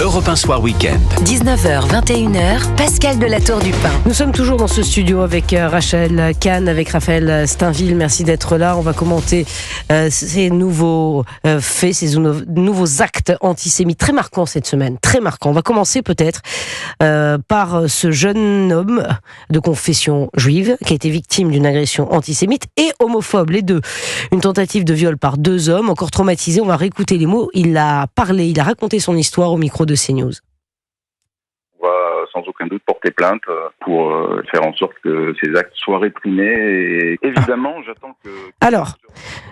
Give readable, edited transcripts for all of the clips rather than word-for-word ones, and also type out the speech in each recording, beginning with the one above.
Europe 1 Soir Week-end. 19h, 21h, Pascal de la Tour du Pin. Nous sommes toujours dans ce studio avec Rachel Kahn, avec Raphaël Steinville. Merci d'être là. On va commenter ces nouveaux faits, ces nouveaux actes antisémites très marquants cette semaine. Très marquants. On va commencer peut-être par ce jeune homme de confession juive qui a été victime d'une agression antisémite et homophobe, les deux. Une tentative de viol par deux hommes, encore traumatisés. On va réécouter les mots. Il a parlé, il a raconté son histoire au micro de CNews. On va sans aucun doute porter plainte pour faire en sorte que ces actes soient réprimés. Et évidemment, j'attends que... Alors,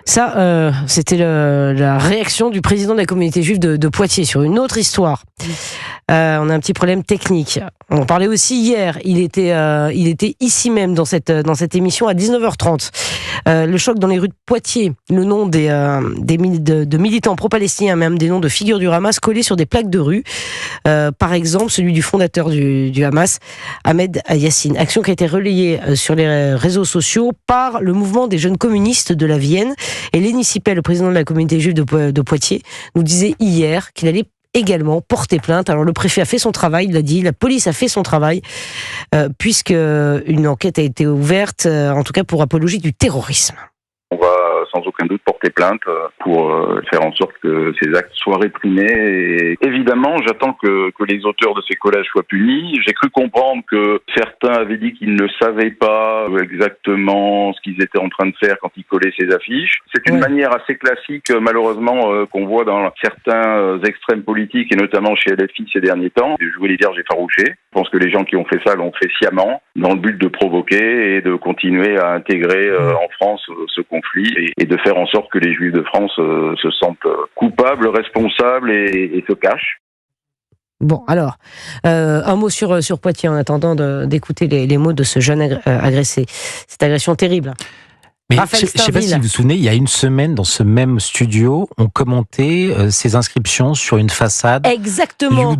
ça, c'était la réaction du président de la communauté juive de Poitiers sur une autre histoire. On a un petit problème technique. On en parlait aussi hier. Il était ici même dans cette émission à 19h30. Le choc dans les rues de Poitiers. Le nom de militants pro-palestiniens, même des noms de figures du Hamas collés sur des plaques de rue. Par exemple, celui du fondateur du Hamas, Ahmed Yassine. Action qui a été relayée sur les réseaux sociaux par le mouvement des jeunes communistes de la Vienne. Et Léni Sipel, le président de la communauté juive de Poitiers, nous disait hier qu'il allait également porter plainte. Alors le préfet a fait son travail, il l'a dit, la police a fait son travail, puisque une enquête a été ouverte, en tout cas pour apologie du terrorisme. On va sans aucun doute porter plainte pour faire en sorte que ces actes soient réprimés. Et évidemment, j'attends que les auteurs de ces collages soient punis. J'ai cru comprendre que certains avaient dit qu'ils ne savaient pas exactement ce qu'ils étaient en train de faire quand ils collaient ces affiches. C'est une manière assez classique, malheureusement, qu'on voit dans certains extrêmes politiques, et notamment chez LFI ces derniers temps, de jouer les vierges effarouchées. Je pense que les gens qui ont fait ça l'ont fait sciemment, dans le but de provoquer et de continuer à intégrer en France ce conflit et de faire en sorte que les Juifs de France se sentent coupables, responsables et se cachent. Bon, alors, un mot sur Poitiers en attendant d'écouter les mots de ce jeune agressé. Cette agression terrible. Mais je ne sais pas si vous vous souvenez, il y a une semaine, dans ce même studio, on commentait ces inscriptions sur une façade. Exactement.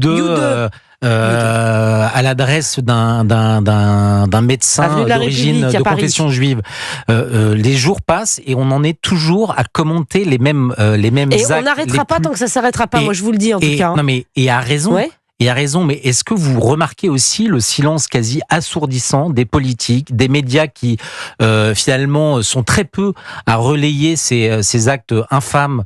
À l'adresse d'un médecin d'origine de confession juive. Les jours passent et on en est toujours à commenter les mêmes actes. Et on n'arrêtera pas tant que ça s'arrêtera pas, moi je vous le dis en tout cas. Non mais, et à raison. Ouais. Et a raison, mais est-ce que vous remarquez aussi le silence quasi assourdissant des politiques, des médias qui finalement sont très peu à relayer ces actes infâmes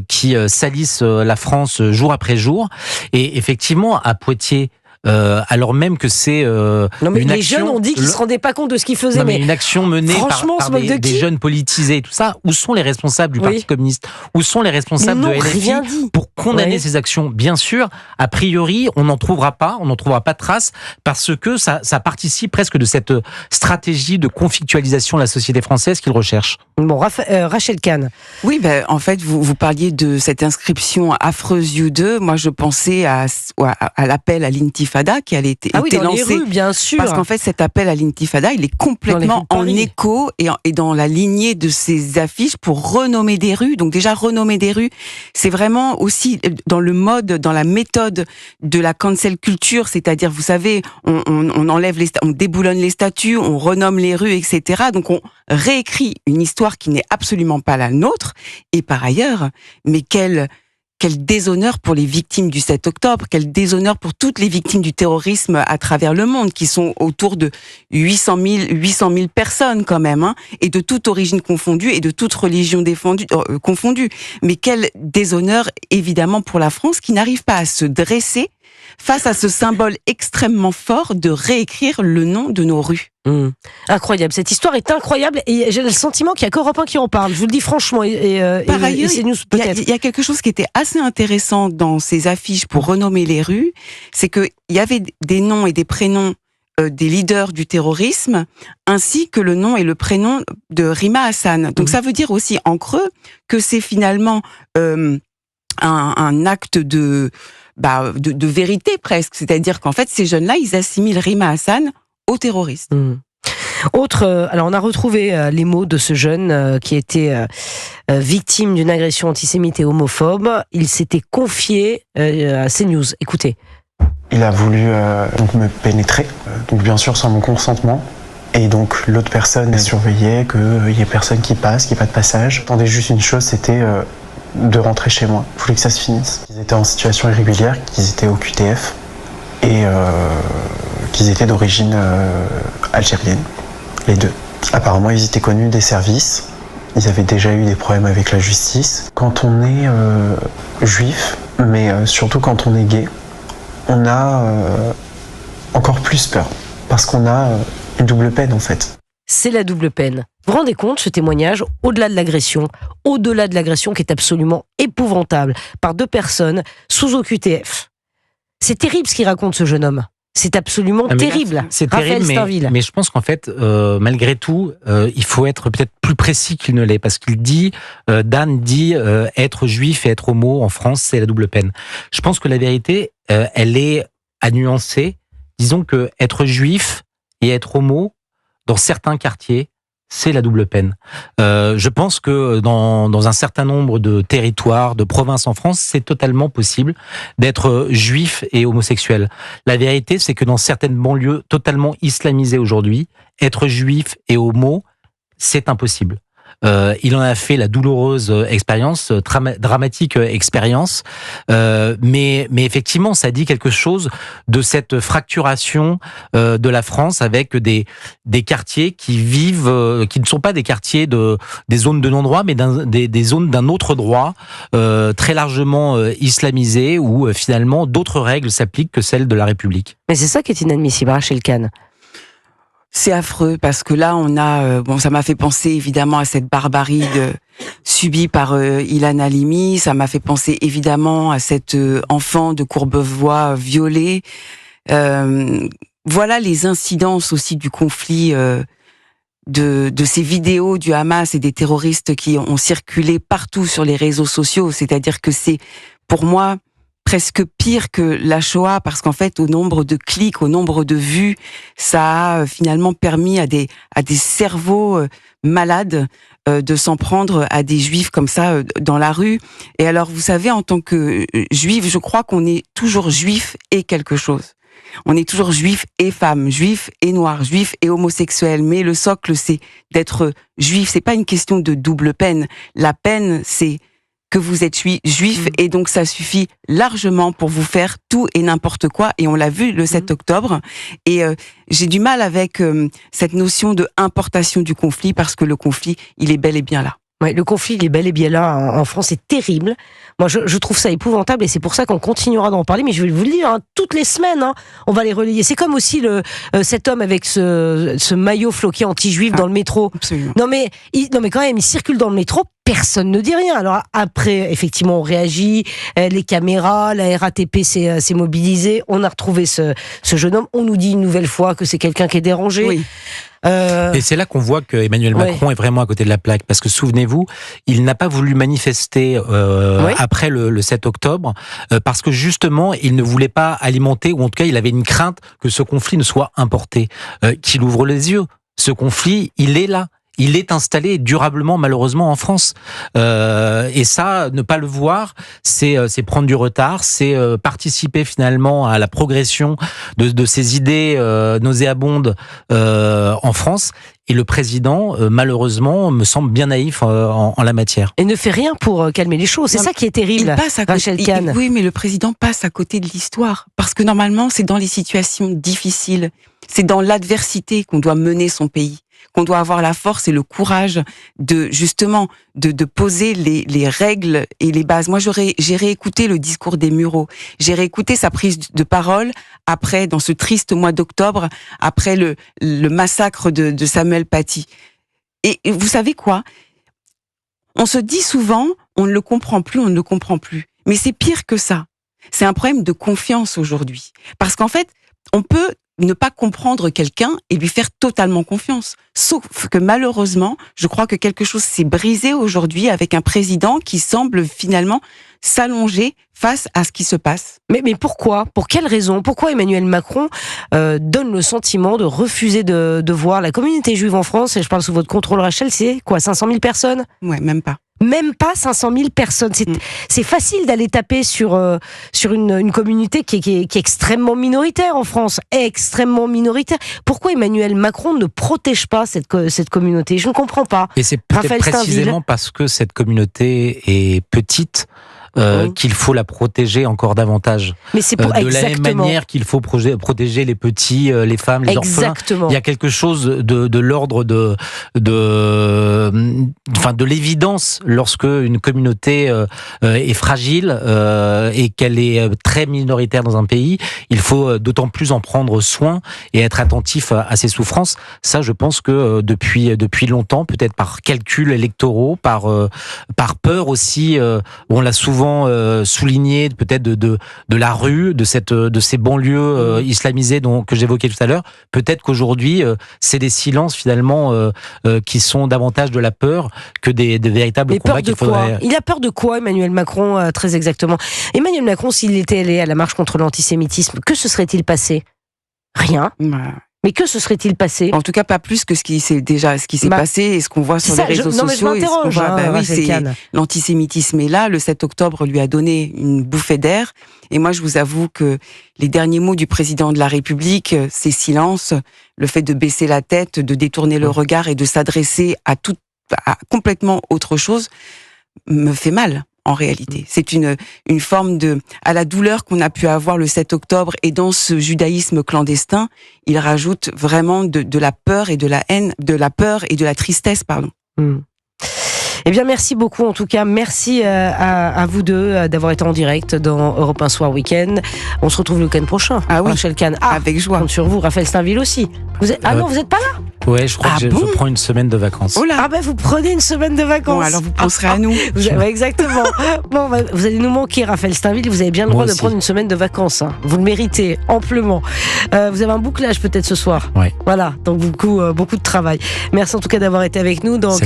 qui salissent la France jour après jour. Et effectivement, à Poitiers, alors même que c'est non mais une les action, jeunes ont dit qu'ils se rendaient pas compte de ce qu'ils faisaient. Non mais une action menée par des jeunes politisés et tout ça. Où sont les responsables du Parti communiste? Où sont les responsables de LFI pour condamner ces actions? Bien sûr, a priori, on n'en trouvera pas trace parce que ça participe presque de cette stratégie de conflictualisation de la société française qu'ils recherchent. Bon, Rachel Kahn. Oui, en fait, vous parliez de cette inscription affreuse U2. Moi, je pensais à l'appel à l'intifada qui a été lancé. Dans les rues, bien sûr. Parce qu'en fait, cet appel à l'intifada, il est complètement en écho et dans la lignée de ces affiches pour renommer des rues. Donc déjà, renommer des rues, c'est vraiment aussi dans le mode, dans la méthode de la cancel culture, c'est-à-dire, vous savez, on enlève on déboulonne les statues, on renomme les rues, etc. Donc on réécrit une histoire qui n'est absolument pas la nôtre. Et par ailleurs, mais quel déshonneur pour les victimes du 7 octobre, quel déshonneur pour toutes les victimes du terrorisme à travers le monde, qui sont autour de 800 000 personnes quand même, hein, et de toute origine confondue et de toute religion confondue. Mais quel déshonneur évidemment pour la France qui n'arrive pas à se dresser face à ce symbole extrêmement fort de réécrire le nom de nos rues. Incroyable, cette histoire est incroyable et j'ai le sentiment qu'il n'y a qu'Europe 1 qui en parle, je vous le dis franchement. Par ailleurs, il y a quelque chose qui était assez intéressant dans ces affiches pour renommer les rues, c'est qu'il y avait des noms et des prénoms des leaders du terrorisme, ainsi que le nom et le prénom de Rima Hassan. Donc ça veut dire aussi en creux que c'est finalement un acte de vérité presque, c'est-à-dire qu'en fait ces jeunes-là, ils assimilent Rima Hassan aux terroristes. Alors on a retrouvé les mots de ce jeune qui était victime d'une agression antisémite et homophobe. Il s'était confié à CNews. Écoutez. Il a voulu donc me pénétrer, donc bien sûr sans mon consentement. Et donc l'autre personne surveillait qu'il y ait personne qui passe, qu'il n'y ait pas de passage. J'attendais juste une chose, c'était de rentrer chez moi. Je voulais que ça se finisse. Ils étaient en situation irrégulière, qu'ils étaient au QTF et qu'ils étaient d'origine algérienne, les deux. Apparemment, ils étaient connus des services. Ils avaient déjà eu des problèmes avec la justice. Quand on est juif, mais surtout quand on est gay, on a encore plus peur. Parce qu'on a une double peine, en fait. C'est la double peine. Vous vous rendez compte, ce témoignage, au-delà de l'agression qui est absolument épouvantable, par deux personnes sous OQTF. C'est terrible ce qu'il raconte, ce jeune homme. C'est absolument terrible. C'est Raphaël terrible, mais je pense qu'en fait, malgré tout, il faut être peut-être plus précis qu'il ne l'est, parce qu'il dit, Dan dit, être juif et être homo en France, c'est la double peine. Je pense que la vérité, elle est à nuancer. Disons que être juif et être homo, dans certains quartiers, c'est la double peine. Je pense que dans un certain nombre de territoires, de provinces en France, c'est totalement possible d'être juif et homosexuel. La vérité, c'est que dans certaines banlieues totalement islamisées aujourd'hui, être juif et homo, c'est impossible. Il en a fait la douloureuse expérience, dramatique expérience, mais effectivement, ça dit quelque chose de cette fracturation de la France avec des quartiers qui vivent, qui ne sont pas des quartiers des zones de non-droit, mais des zones d'un autre droit, très largement islamisées, où finalement d'autres règles s'appliquent que celles de la République. Mais c'est ça qui est inadmissible, Rachel Kahn. C'est affreux parce que là on a ça m'a fait penser évidemment à cette barbarie subie par Ilan Halimi, ça m'a fait penser évidemment à cet enfant de Courbevoie violé. Voilà les incidences aussi du conflit de ces vidéos du Hamas et des terroristes qui ont circulé partout sur les réseaux sociaux, c'est-à-dire que c'est pour moi presque pire que la Shoah, parce qu'en fait, au nombre de clics, au nombre de vues, ça a finalement permis à des cerveaux malades de s'en prendre à des juifs comme ça dans la rue. Et alors, vous savez, en tant que juif, je crois qu'on est toujours juif et quelque chose. On est toujours juif et femme, juif et noir, juif et homosexuel. Mais le socle, c'est d'être juif. C'est pas une question de double peine. La peine, c'est que vous êtes juif et donc ça suffit largement pour vous faire tout et n'importe quoi, et on l'a vu le 7 octobre, et j'ai du mal avec cette notion de importation du conflit, parce que le conflit, il est bel et bien là. Ouais, le conflit, il est bel et bien là en France, c'est terrible. Moi, je trouve ça épouvantable, et c'est pour ça qu'on continuera d'en parler. Mais je vais vous le dire, hein, toutes les semaines, hein, on va les relayer. C'est comme aussi cet homme avec ce maillot floqué anti-juif dans le métro. Absolument. Non mais quand même, il circule dans le métro. Personne ne dit rien. Alors après, effectivement, on réagit. Les caméras, la RATP s'est mobilisée. On a retrouvé ce jeune homme. On nous dit une nouvelle fois que c'est quelqu'un qui est dérangé. Oui. Et c'est là qu'on voit que Emmanuel Macron est vraiment à côté de la plaque, parce que souvenez-vous, il n'a pas voulu manifester après le 7 octobre, parce que justement, il ne voulait pas alimenter, ou en tout cas, il avait une crainte que ce conflit ne soit importé. Qu'il ouvre les yeux. Ce conflit, il est là. Il est installé durablement, malheureusement, en France. Et ça, ne pas le voir, c'est prendre du retard, c'est participer finalement à la progression de ces idées nauséabondes en France. Et le président, malheureusement, me semble bien naïf en la matière. Et ne fait rien pour calmer les choses. C'est ça qui est terrible, il passe à côté, Rachel Kahn. Oui, mais le président passe à côté de l'histoire. Parce que normalement, c'est dans les situations difficiles, c'est dans l'adversité qu'on doit mener son pays, qu'on doit avoir la force et le courage de justement de poser les règles et les bases. Moi, j'ai réécouté le discours des Mureaux, j'ai réécouté sa prise de parole après, dans ce triste mois d'octobre, après le massacre de Samuel Paty. Et vous savez quoi ? On se dit souvent, on ne le comprend plus. Mais c'est pire que ça. C'est un problème de confiance aujourd'hui. Parce qu'en fait, on peut ne pas comprendre quelqu'un et lui faire totalement confiance. Sauf que malheureusement, je crois que quelque chose s'est brisé aujourd'hui avec un président qui semble finalement s'allonger face à ce qui se passe. Mais pourquoi ? Pour quelle raison ? Pourquoi Emmanuel Macron donne le sentiment de refuser de voir la communauté juive en France ? Et je parle sous votre contrôle, Rachel, c'est quoi, 500 000 personnes ? Ouais, même pas. Même pas 500 000 personnes. C'est facile d'aller taper sur une communauté qui est extrêmement minoritaire en France, extrêmement minoritaire. Pourquoi Emmanuel Macron ne protège pas cette communauté? Je ne comprends pas. Et c'est peut-être précisément parce que cette communauté est petite. Qu'il faut la protéger encore davantage. Mais c'est pour de la même manière qu'il faut protéger les petits, les femmes, les orphelins. Il y a quelque chose de l'ordre de l'évidence lorsque une communauté est fragile et qu'elle est très minoritaire dans un pays. Il faut d'autant plus en prendre soin et être attentif à ses souffrances. Ça, je pense que depuis longtemps, peut-être par calculs électoraux, par peur aussi, on l'a souvent souligné peut-être de la rue, de ces banlieues islamisées que j'évoquais tout à l'heure. Peut-être qu'aujourd'hui, c'est des silences finalement qui sont davantage de la peur que des véritables combats qu'il faudrait... Il a peur de quoi, Emmanuel Macron, très exactement? Emmanuel Macron, s'il était allé à la marche contre l'antisémitisme, que se serait-il passé? Rien. Mais que se serait-il passé? En tout cas, pas plus que ce qui s'est passé et ce qu'on voit sur les réseaux sociaux. Non, mais je m'interroge. L'antisémitisme est là. Le 7 octobre lui a donné une bouffée d'air. Et moi, je vous avoue que les derniers mots du président de la République, ces silences, le fait de baisser la tête, de détourner le regard et de s'adresser à complètement autre chose, me fait mal. En réalité, c'est une forme à la douleur qu'on a pu avoir le 7 octobre, et dans ce judaïsme clandestin, il rajoute vraiment de la peur et de la haine, de la peur et de la tristesse, pardon. Eh bien, merci beaucoup. En tout cas, merci à vous deux d'avoir été en direct dans Europe 1 Soir Week-end. On se retrouve le week-end prochain. Ah oui, Rachel Kahn. avec joie. Compte sur vous, Raphaël Steinville aussi. Non, vous n'êtes pas là? Ouais, je crois que je prends une semaine de vacances. Oh là. Vous prenez une semaine de vacances. Bon, alors vous penserez à nous. Exactement. Bon, vous allez nous manquer, Raphaël Steinville. Vous avez bien le droit de prendre une semaine de vacances. Hein. Vous le méritez amplement. Vous avez un bouclage peut-être ce soir. Ouais. Voilà, donc beaucoup de travail. Merci en tout cas d'avoir été avec nous. Dans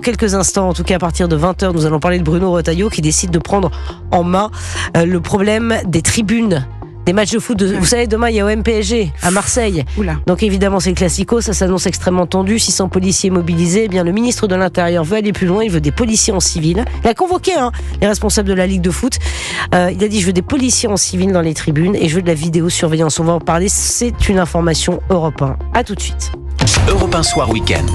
quelques instants, en tout cas à partir de 20h, nous allons parler de Bruno Retailleau qui décide de prendre en main le problème des tribunes. Des matchs de foot, vous savez, demain il y a OM PSG à Marseille. Oula. Donc évidemment c'est le classico, ça s'annonce extrêmement tendu. 600 policiers mobilisés. Eh bien le ministre de l'Intérieur veut aller plus loin, il veut des policiers en civil. Il a convoqué les responsables de la Ligue de foot. Il a dit je veux des policiers en civil dans les tribunes et je veux de la vidéosurveillance. On va en parler, c'est une information Europe 1. À tout de suite. Europe 1 Soir Week-end.